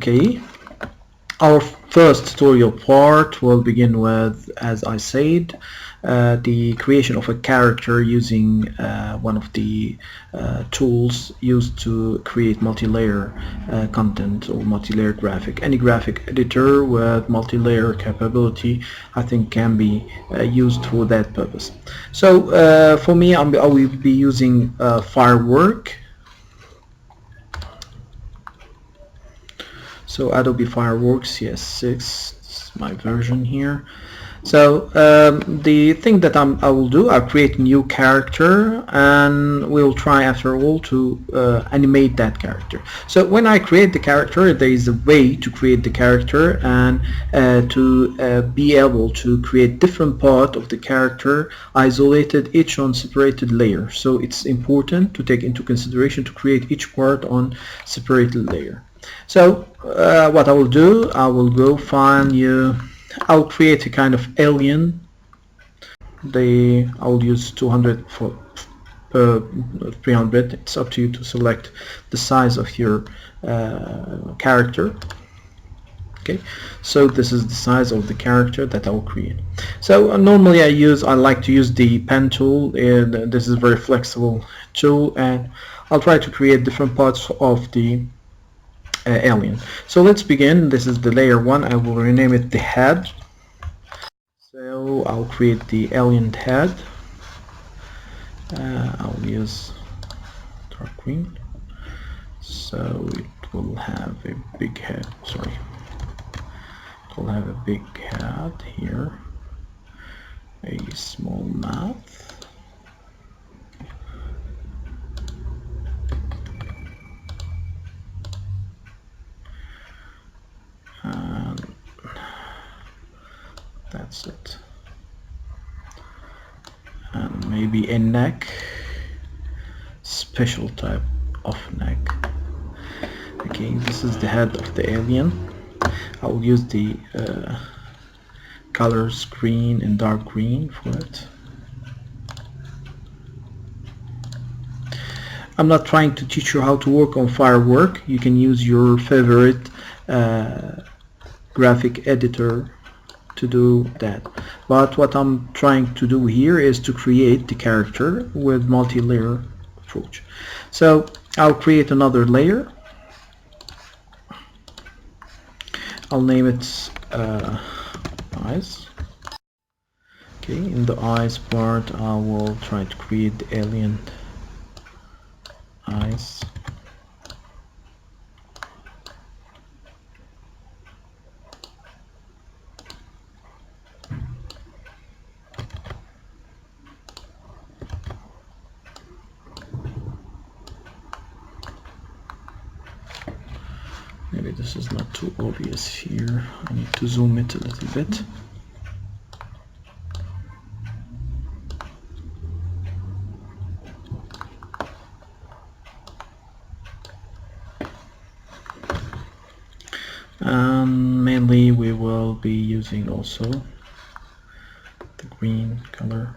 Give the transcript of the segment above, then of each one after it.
Okay, our first tutorial part will begin with, as I said, the creation of a character using one of the tools used to create multi-layer content or multi-layer graphic. Any graphic editor with multi-layer capability, I think, can be used for that purpose. So for me, I will be using Firework. So Adobe Fireworks CS6 is my version here. So the thing that I will do, I'll create a new character, and we'll try after all to animate that character. So when I create the character, there is a way to create the character and to be able to create different part of the character isolated, each on separated layer. So it's important to take into consideration to create each part on separated layer. So what I will do, I will go find you. I'll create a kind of alien. I'll use 200 for 300. It's up to you to select the size of your character. Okay, so this is the size of the character that I will create. So normally I like to use the pen tool, and this is a very flexible tool, and I'll try to create different parts of the alien. So let's begin. This is the layer 1. I will rename it the head. So I'll create the alien head. I'll use dark green, so it will have a big head. Sorry, it will have a big head here, a small mouth, and that's it. And maybe a neck, special type of neck. Okay, this is the head of the alien. I will use the colors green and dark green for it. I'm not trying to teach you how to work on Firework. You can use your favorite graphic editor to do that, but what I'm trying to do here is to create the character with multi-layer approach. So I'll create another layer. I'll name it eyes. Okay, in the eyes part I will try to create the alien eyes. Maybe this is not too obvious here. I need to zoom it a little bit. Mainly we will be using also the green color.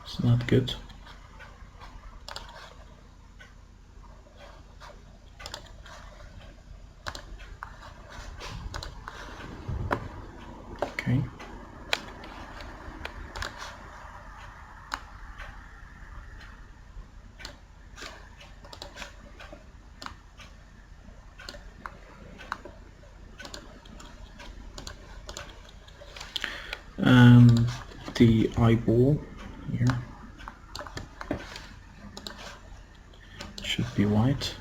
It's not good. Okay. The eyeball here should be white.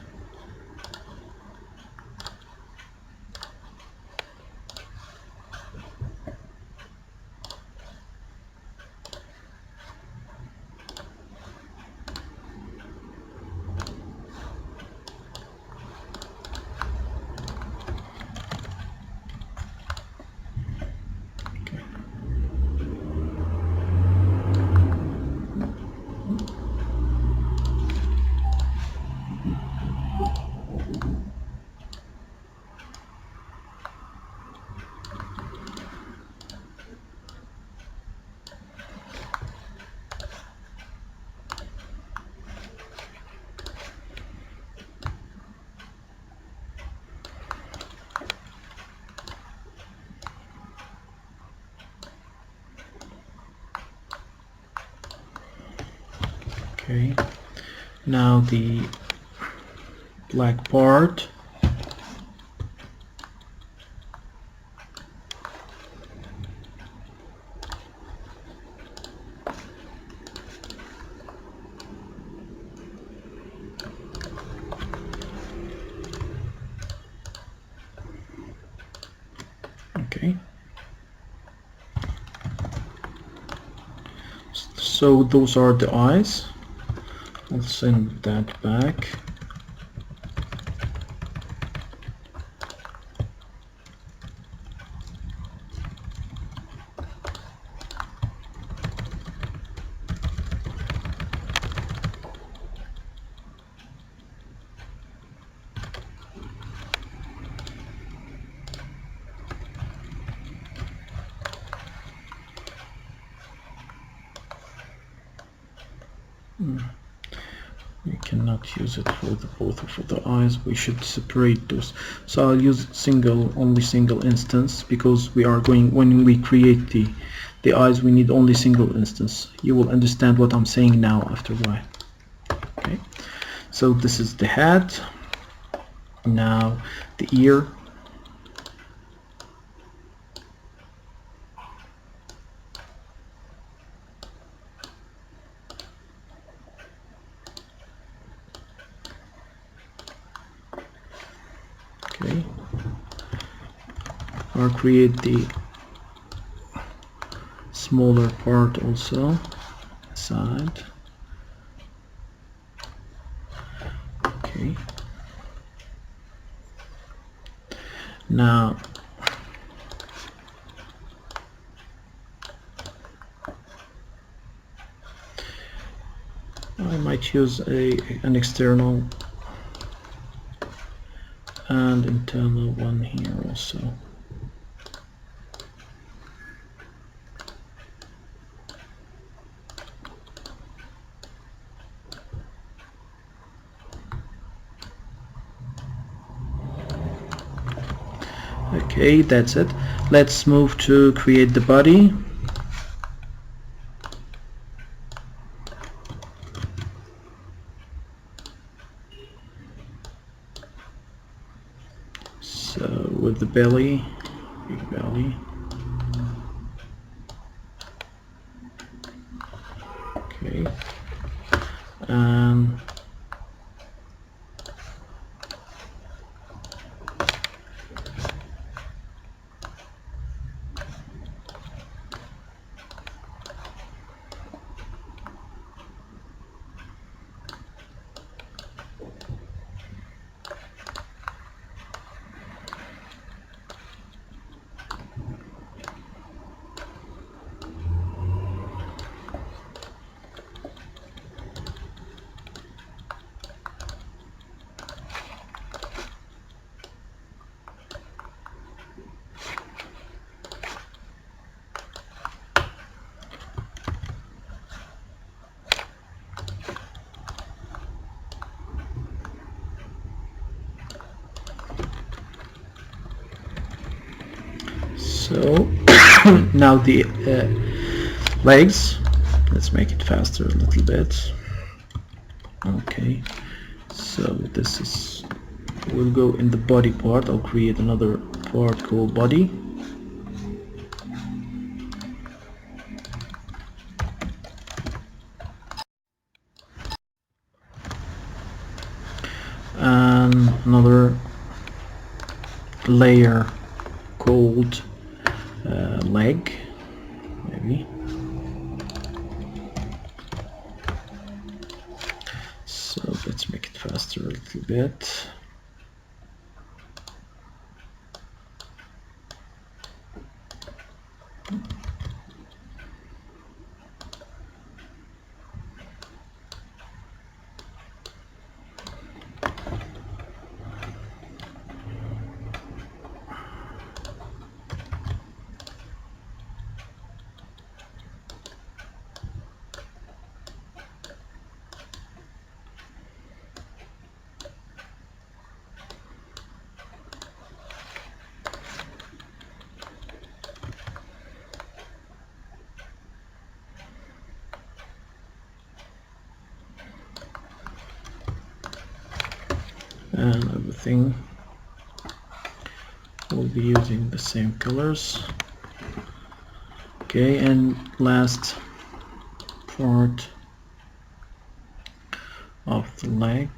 Okay, now the black part. Okay, so those are the eyes. I'll send that back. We cannot use it for the both for the eyes. We should separate those. So I'll use only single instance, because we are going, when we create the eyes, we need only single instance. You will understand what I'm saying now after a while. Okay, so this is the head. Now the ear. Okay, I'll create the smaller part also, side. Okay, now I might use an external and internal one here also. Okay, that's it. Let's move to create the body. So with the belly, big belly. Okay, and so now the legs. Let's make it faster a little bit. Okay, so this is, we'll go in the body part. I'll create another part called body. And another layer called leg, maybe. So let's make it faster a little bit. and everything will be using the same colors. Okay, and last part of the leg.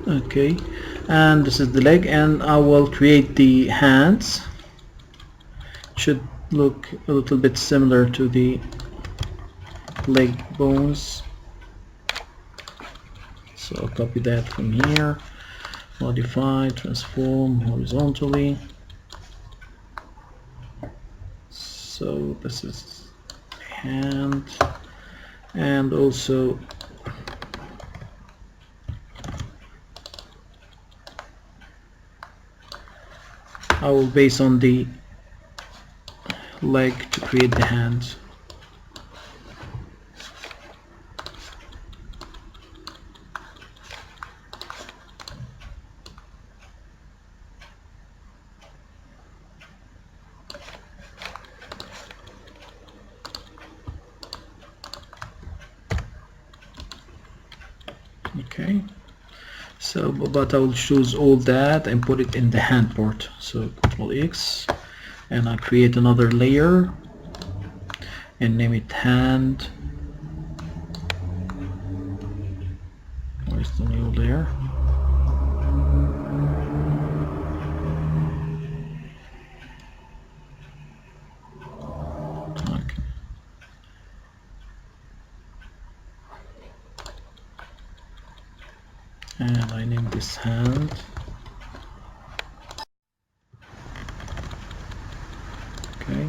Okay, and this is the leg, and I will create the hands. Should look a little bit similar to the leg bones, so I'll copy that from here, modify, transform horizontally. So this is hand, and also I will base on the leg to create the hands. Okay, so but I will choose all that and put it in the hand part. So Ctrl X, and I create another layer and name it hand. Where's the new layer? Okay. And I name this hand. Okay.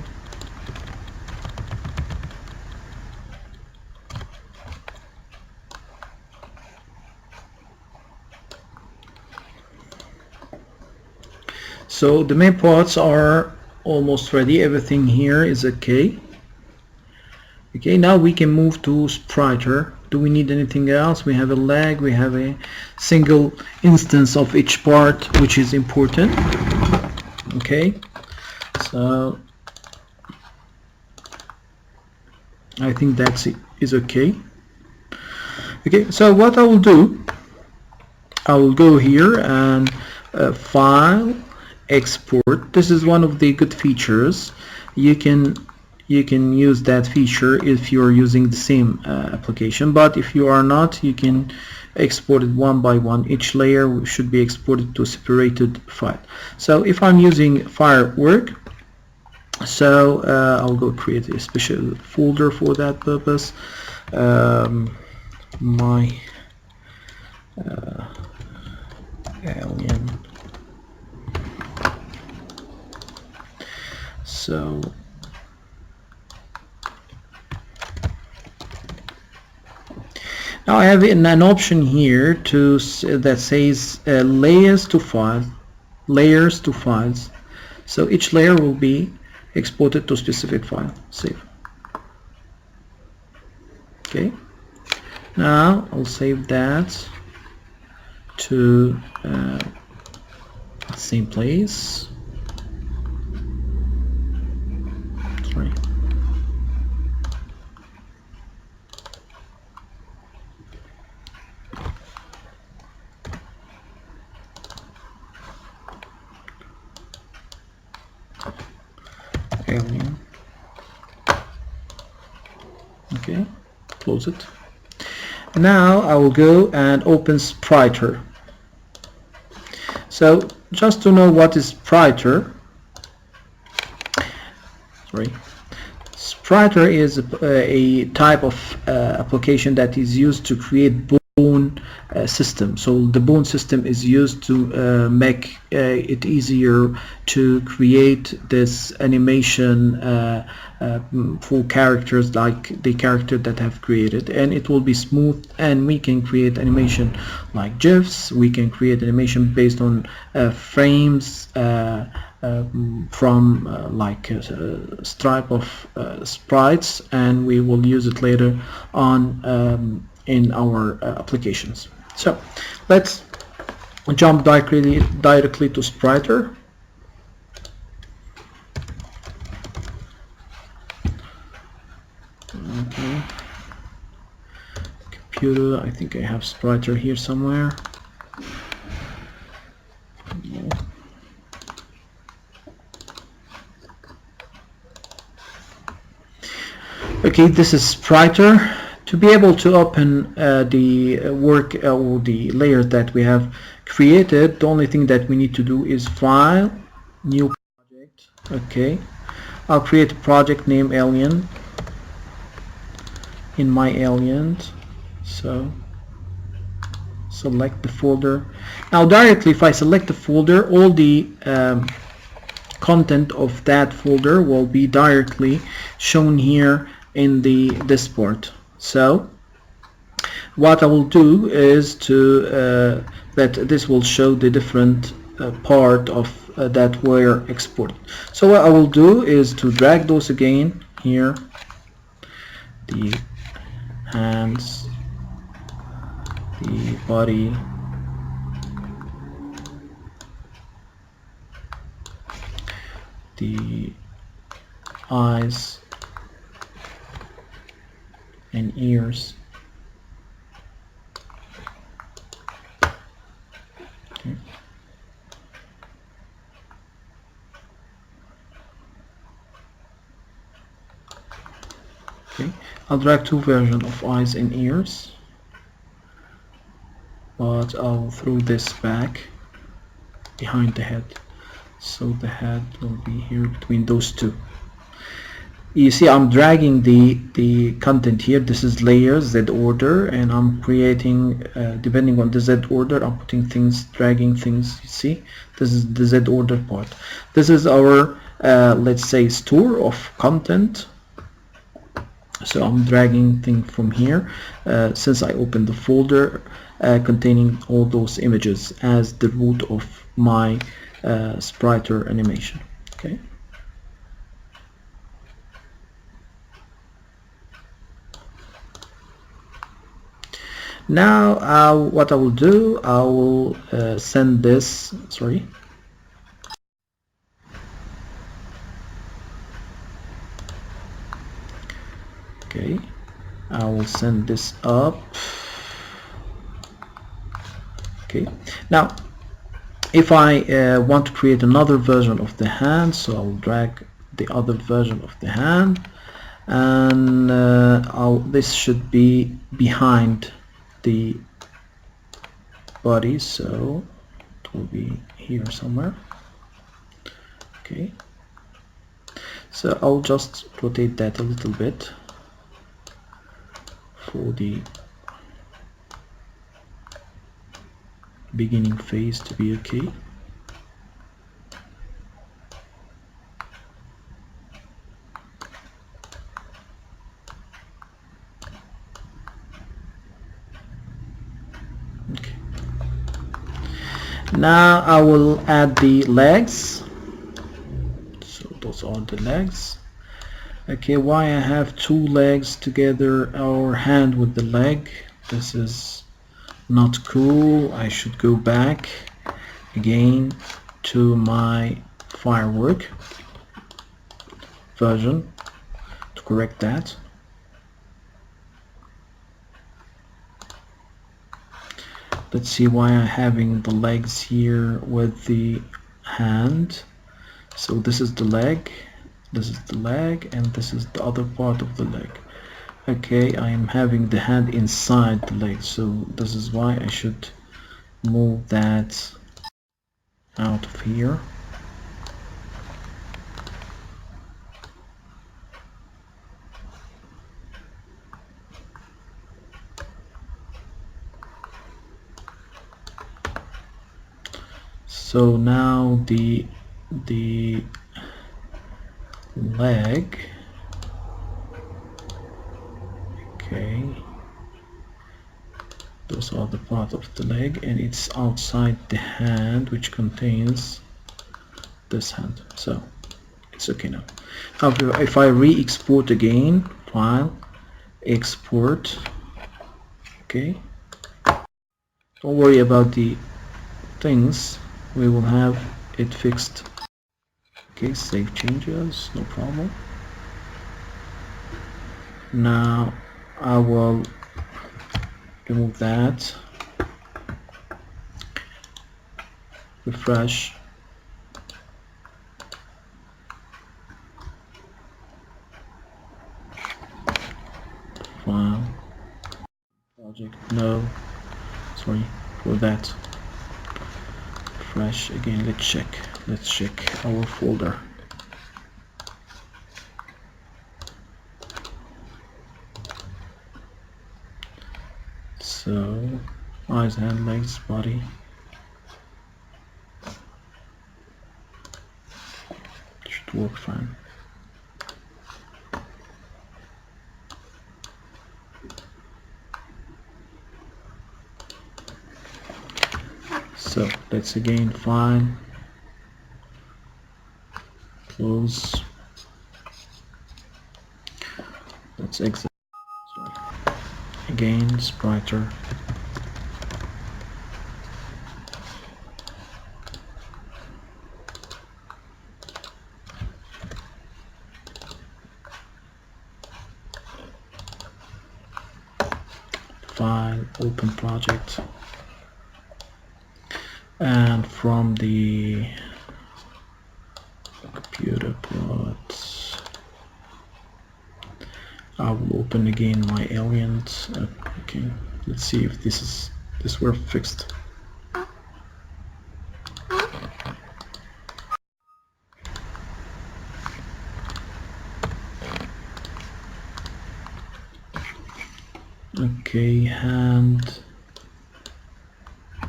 So the main parts are almost ready. Everything here is okay. Okay, now we can move to spriter. Do we need anything else? We have a leg, we have a single instance of each part, which is important. Okay, so I think that's it, is okay. Okay, so what I will do, I will go here and file, export. This is one of the good features. You can use that feature if you're using the same application, but if you are not, you can export it one by one. Each layer should be exported to a separated file. So if I'm using firework, so I'll go create a special folder for that purpose. My alien. So now I have an option here to that says layers to files. So each layer will be exported to a specific file. Save. Okay. Now I'll save that to the same place. Sorry. Alien. Okay, close it. Now I will go and open spriter. So just to know what is spriter, spriter is a type of application that is used to create bone system. So the bone system is used to make it easier to create this animation for characters like the character that have created, and it will be smooth, and we can create animation like GIFs. We can create animation based on frames from like a stripe of sprites, and we will use it later on in our applications. So let's jump directly to spriter. Okay, computer, I think I have spriter here somewhere. No. Okay, this is spriter. To be able to open the work or the layers that we have created, the only thing that we need to do is file, new project. Okay, I'll create a project name alien in my alien. So select the folder. Now directly, if I select the folder, all the content of that folder will be directly shown here in this part. So what I will do is to that this will show the different part of that were exported. So what I will do is to drag those again here, the hands, the body, the eyes and ears. Okay. Okay, I'll drag two versions of eyes and ears, but I'll throw this back behind the head, so the head will be here between those two. You see, I'm dragging the content here. This is layers, Z order, and I'm creating depending on the Z order, I'm putting things, dragging things. You see, this is the Z order part. This is our let's say store of content. So I'm dragging things from here since I opened the folder containing all those images as the root of my spriter animation. Okay. Now what I will do, I will send this, sorry. Okay, I will send this up. Okay, now if I want to create another version of the hand, so I'll drag the other version of the hand, and this should be behind the body, so it will be here somewhere. Okay, so I'll just rotate that a little bit for the beginning phase to be okay. Okay. Now I will add the legs. So those are the legs. Okay, why I have two legs together, or hand with the leg? This is not cool. I should go back again to my firework version to correct that. Let's see why I'm having the legs here with the hand. So this is the leg, this is the leg, and this is the other part of the leg. Okay, I am having the hand inside the leg, so this is why I should move that out of here. So now the leg, okay, those are the part of the leg, and it's outside the hand which contains this hand, so it's okay now. Now if I re-export again, file, export, okay, don't worry about the things, we will have it fixed. Okay, save changes, no problem. Now I will remove that, refresh, file, project, no, sorry for that, refresh again. Let's check our folder. So eyes, hand, legs, body, should work fine. So let's again file, close, let's exit. Sorry. Again, spriter, file, open project, and from the computer plots I will open again my aliens. Okay, let's see if this were fixed. Okay, hand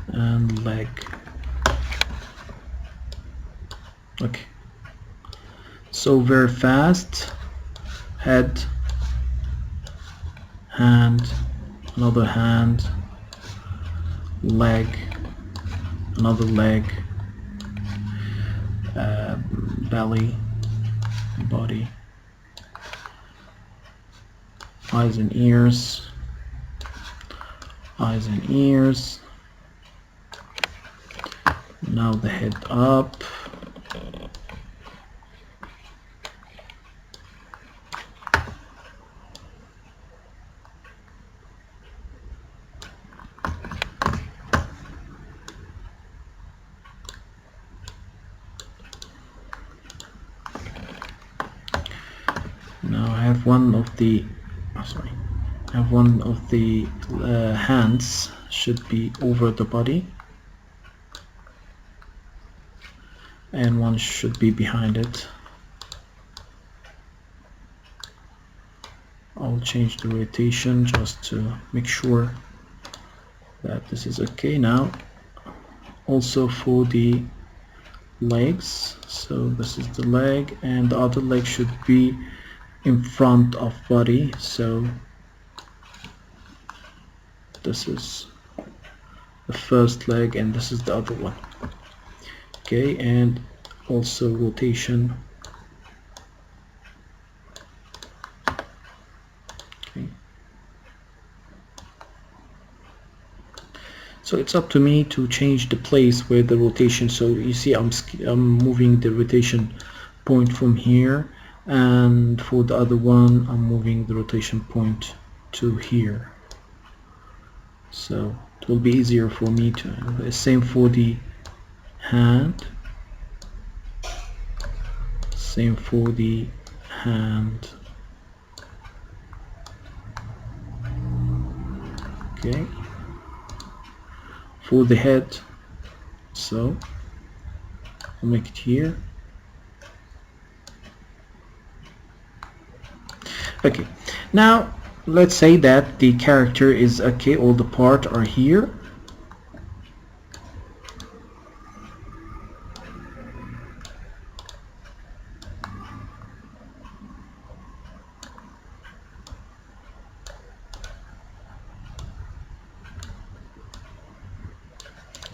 and leg. Okay, so very fast. Head, hand, another hand, leg, another leg, belly, body, eyes and ears, eyes and ears. Now the head up, now I have one of the hands should be over the body and one should be behind it. I'll change the rotation just to make sure that this is okay. Now also for the legs, so this is the leg and the other leg should be in front of body, so this is the first leg and this is the other one. Okay, and also rotation. Okay, so it's up to me to change the place where the rotation, so you see I'm moving the rotation point from here, and for the other one I'm moving the rotation point to here, so it will be easier for me to, same for the hand, same for the hand. Okay, for the head, so I'll make it here. Okay, now let's say that the character is okay, all the parts are here.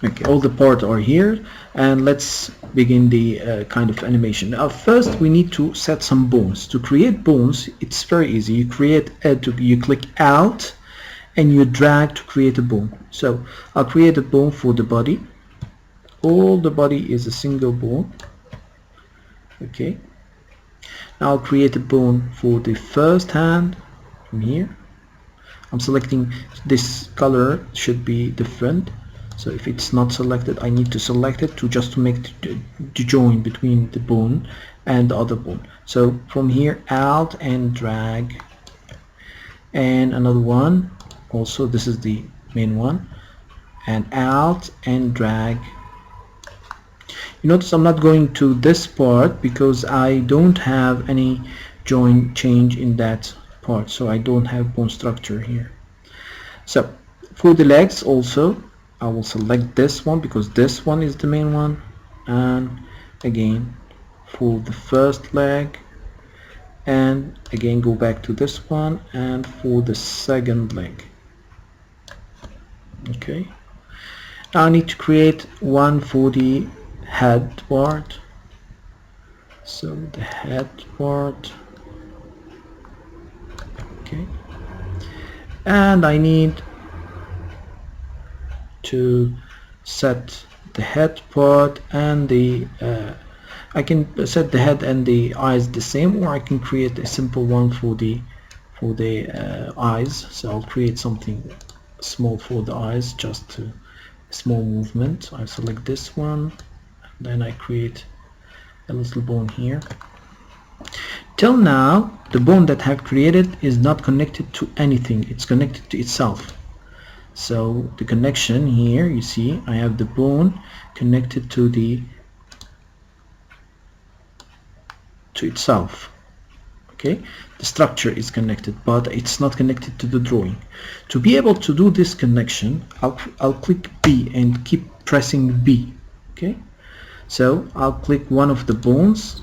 Okay, all the parts are here, and let's begin the kind of animation. Now first we need to set some bones. To create bones, it's very easy. You click Alt and you drag to create a bone. So I'll create a bone for the body. All the body is a single bone. Okay, now I'll create a bone for the first hand from here. I'm selecting this color should be different, so if it's not selected I need to select it to make the join between the bone and the other bone. So from here, Alt and drag, and another one also, this is the main one, and Alt and drag. You notice I'm not going to this part because I don't have any join change in that part, so I don't have bone structure here. So for the legs also, I will select this one because this one is the main one, and again for the first leg, and again go back to this one, and for the second leg. Okay, now I need to create one for the head part. So the head part, okay, and I need to set the head part and the I can set the head and the eyes the same, or I can create a simple one for the eyes. So I'll create something small for the eyes, just a small movement. I select this one, then I create a little bone here. Till now the bone that I have created is not connected to anything, it's connected to itself. So the connection here, you see I have the bone connected to itself. Okay, the structure is connected, but it's not connected to the drawing. To be able to do this connection, I'll click B and keep pressing B. Okay, so I'll click one of the bones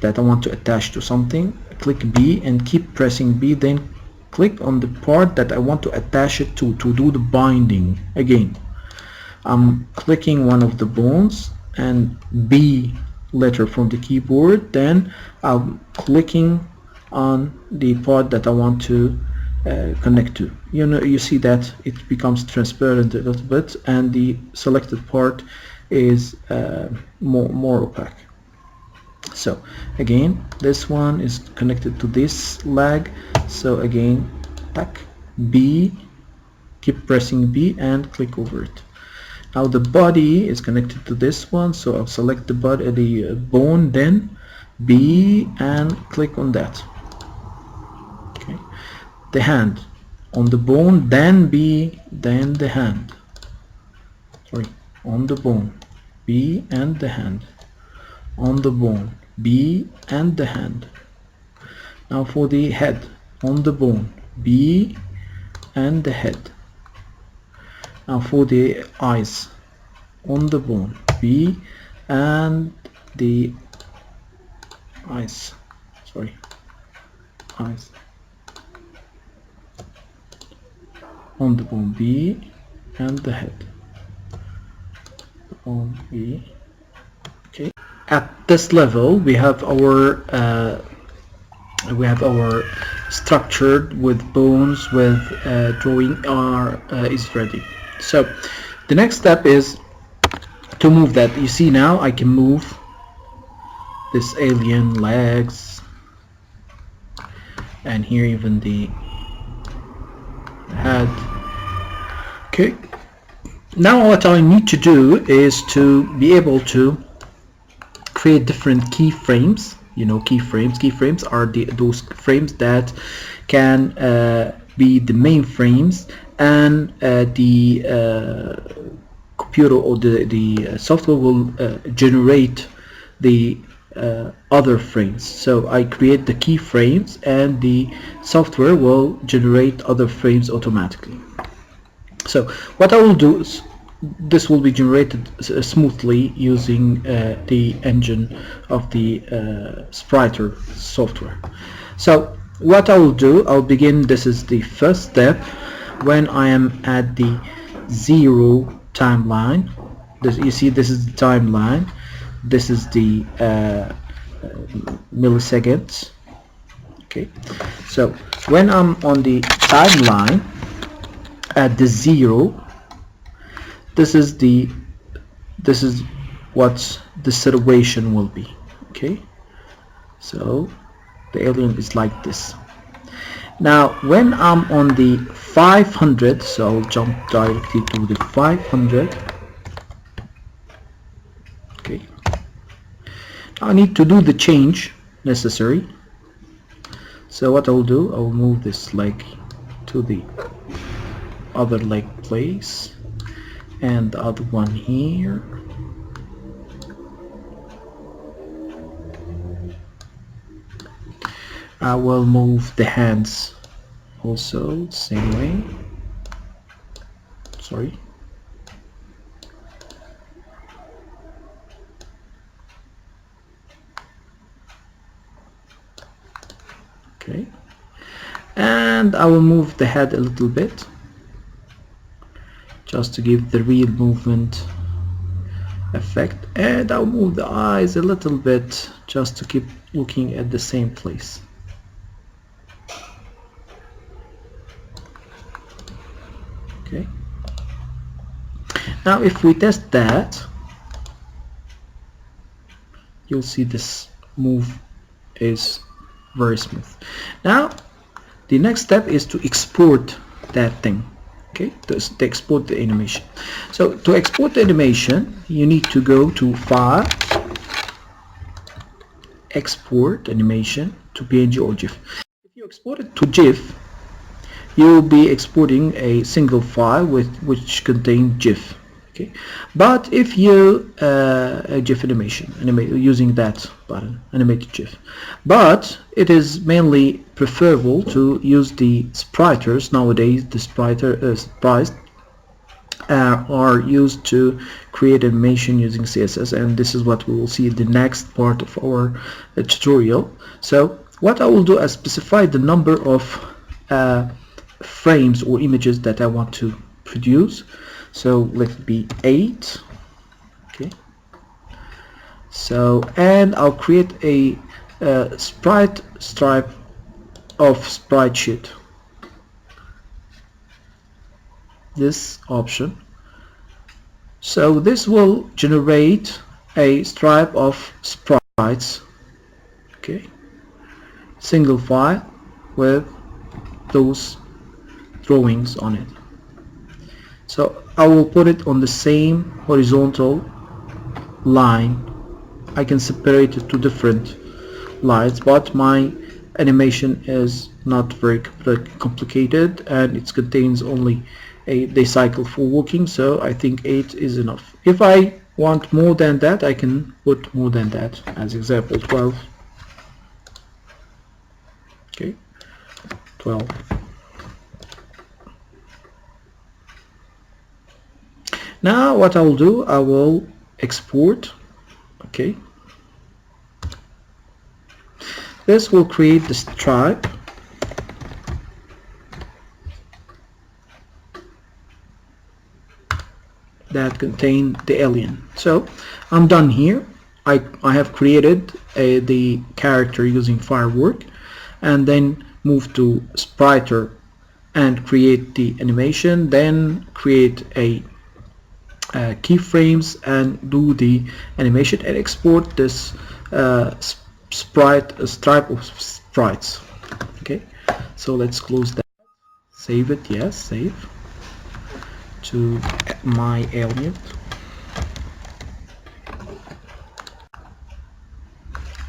that I want to attach to something, click B and keep pressing B, then click on the part that I want to attach it to do the binding. Again, I'm clicking one of the bones and B letter from the keyboard, then I'm clicking on the part that I want to connect to. You see that it becomes transparent a little bit, and the selected part is more opaque. So again, this one is connected to this leg, so again, tack B, keep pressing B and click over it. Now the body is connected to this one, so I'll select the body, the bone, then B and click on that. Okay, the hand on the bone, then B, then the hand. Sorry, on the bone, B and the hand. On the bone, B and the hand. Now for the head, on the bone, B and the head. Now for the eyes, on the bone, B and the eyes. Sorry, eyes. On the bone, B and the head. On B. Okay. At this level, we have our structured with bones, with drawing is ready. So the next step is to move that. You see now I can move this alien legs, and here even the head. Okay, now what I need to do is to be able to create different keyframes. You know, keyframes are those frames that can be the main frames, and the computer or the software will generate the other frames. So I create the keyframes and the software will generate other frames automatically. So what I will do is this will be generated smoothly using the engine of the spriter software. So what I will do, I'll begin, this is the first step, when I am at the 0 timeline. You see, this is the timeline, this is the milliseconds. Okay, so when I'm on the timeline at the 0, this is what the situation will be. Okay, so the alien is like this. Now when I'm on the 500, so I'll jump directly to the 500. Okay, I need to do the change necessary. So what I'll do, I'll move this leg to the other leg place and the other one here. I will move the hands also same way. Sorry. Okay, and I will move the head a little bit just to give the real movement effect, and I'll move the eyes a little bit just to keep looking at the same place. Okay, now if we test that, you'll see this move is very smooth. Now the next step is to export that thing. Okay, to export the animation. So to export the animation, you need to go to File, Export Animation to PNG or GIF. If you export it to GIF, you will be exporting a single file which contains GIF. Okay, but if you a GIF animation, using that button, animated GIF, but it is mainly preferable to use the spriters. Nowadays the sprites are used to create animation using CSS, and this is what we will see in the next part of our tutorial. So what I will do is specify the number of frames or images that I want to produce. So let it be 8. Okay, so, and I'll create a sprite stripe of sprite sheet, this option. So this will generate a stripe of sprites. Okay, single file with those drawings on it. So I will put it on the same horizontal line. I can separate it to different lines, but my animation is not very complicated, and it contains only the cycle for walking, so I think 8 is enough. If I want more than that, I can put more than that, as example 12. Okay, 12. Now what I will do, I will export. Okay, this will create the stripe that contain the alien. So I'm done here. I have created the character using firework, and then move to spriter and create the animation, then create a keyframes and do the animation, and export this stripe of sprites. Okay, so let's close that, save it. Yes, save to my alien.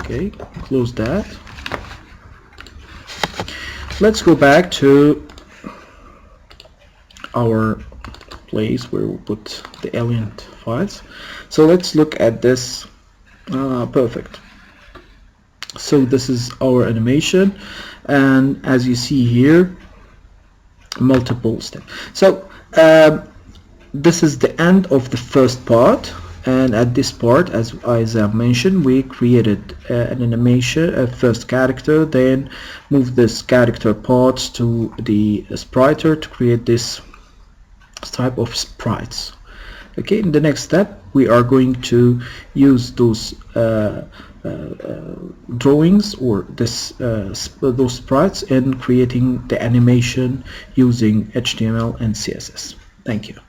Okay, close that. Let's go back to our place where we put the alien files. So let's look at this. Perfect. So this is our animation, and as you see here, multiple steps. So this is the end of the first part, and at this part, as I mentioned, we created an animation, a first character, then move this character parts to the spriter to create this type of sprites. Okay, in the next step we are going to use those drawings or those sprites in creating the animation using HTML and CSS. Thank you.